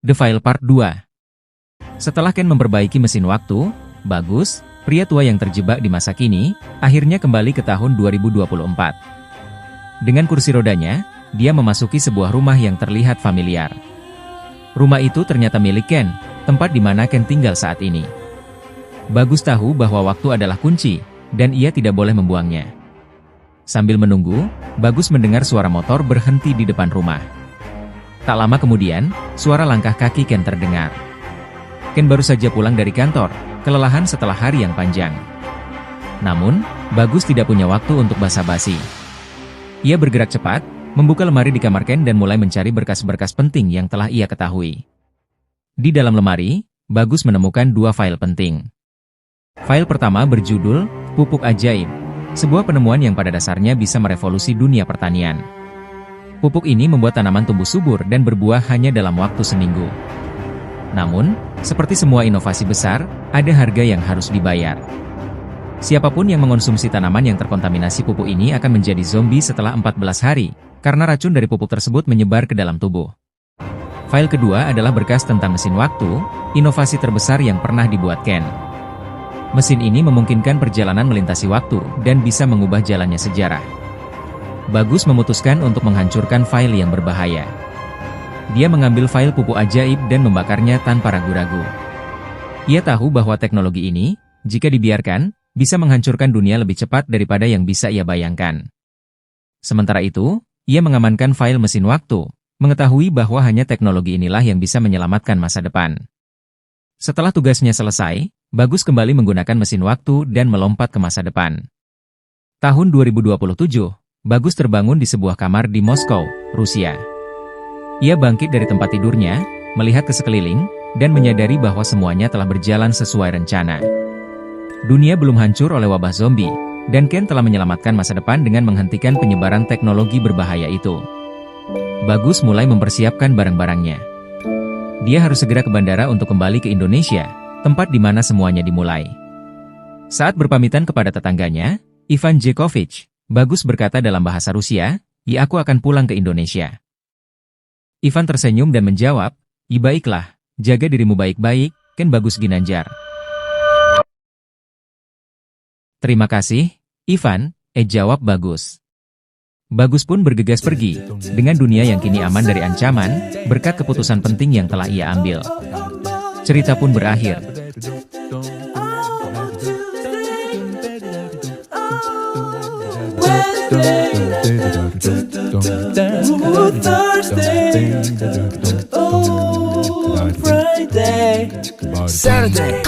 The File Part 2. Setelah Ken memperbaiki mesin waktu, Bagus, pria tua yang terjebak di masa kini, akhirnya kembali ke tahun 2024. Dengan kursi rodanya, dia memasuki sebuah rumah yang terlihat familiar. Rumah itu ternyata milik Ken, tempat di mana Ken tinggal saat ini. Bagus tahu bahwa waktu adalah kunci, dan ia tidak boleh membuangnya. Sambil menunggu, Bagus mendengar suara motor berhenti di depan rumah. Tak lama kemudian, suara langkah kaki Ken terdengar. Ken baru saja pulang dari kantor, kelelahan setelah hari yang panjang. Namun, Bagus tidak punya waktu untuk basa-basi. Ia bergerak cepat, membuka lemari di kamar Ken dan mulai mencari berkas-berkas penting yang telah ia ketahui. Di dalam lemari, Bagus menemukan dua file penting. File pertama berjudul Pupuk Ajaib, sebuah penemuan yang pada dasarnya bisa merevolusi dunia pertanian. Pupuk ini membuat tanaman tumbuh subur dan berbuah hanya dalam waktu seminggu. Namun, seperti semua inovasi besar, ada harga yang harus dibayar. Siapapun yang mengonsumsi tanaman yang terkontaminasi pupuk ini akan menjadi zombie setelah 14 hari, karena racun dari pupuk tersebut menyebar ke dalam tubuh. File kedua adalah berkas tentang mesin waktu, inovasi terbesar yang pernah dibuat Ken. Mesin ini memungkinkan perjalanan melintasi waktu dan bisa mengubah jalannya sejarah. Bagus memutuskan untuk menghancurkan file yang berbahaya. Dia mengambil file pupuk ajaib dan membakarnya tanpa ragu-ragu. Ia tahu bahwa teknologi ini, jika dibiarkan, bisa menghancurkan dunia lebih cepat daripada yang bisa ia bayangkan. Sementara itu, ia mengamankan file mesin waktu, mengetahui bahwa hanya teknologi inilah yang bisa menyelamatkan masa depan. Setelah tugasnya selesai, Bagus kembali menggunakan mesin waktu dan melompat ke masa depan. Tahun 2027, Bagus terbangun di sebuah kamar di Moskow, Rusia. Ia bangkit dari tempat tidurnya, melihat ke sekeliling, dan menyadari bahwa semuanya telah berjalan sesuai rencana. Dunia belum hancur oleh wabah zombie, dan Ken telah menyelamatkan masa depan dengan menghentikan penyebaran teknologi berbahaya itu. Bagus mulai mempersiapkan barang-barangnya. Dia harus segera ke bandara untuk kembali ke Indonesia, tempat di mana semuanya dimulai. Saat berpamitan kepada tetangganya, Ivan Jekovich, Bagus berkata dalam bahasa Rusia, "Ya, aku akan pulang ke Indonesia." Ivan tersenyum dan menjawab, "Ya baiklah, jaga dirimu baik-baik, Ken Bagus Ginanjar." "Terima kasih, Ivan," jawab Bagus. Bagus pun bergegas pergi, dengan dunia yang kini aman dari ancaman, berkat keputusan penting yang telah ia ambil. Cerita pun berakhir. Thursday, Saturday.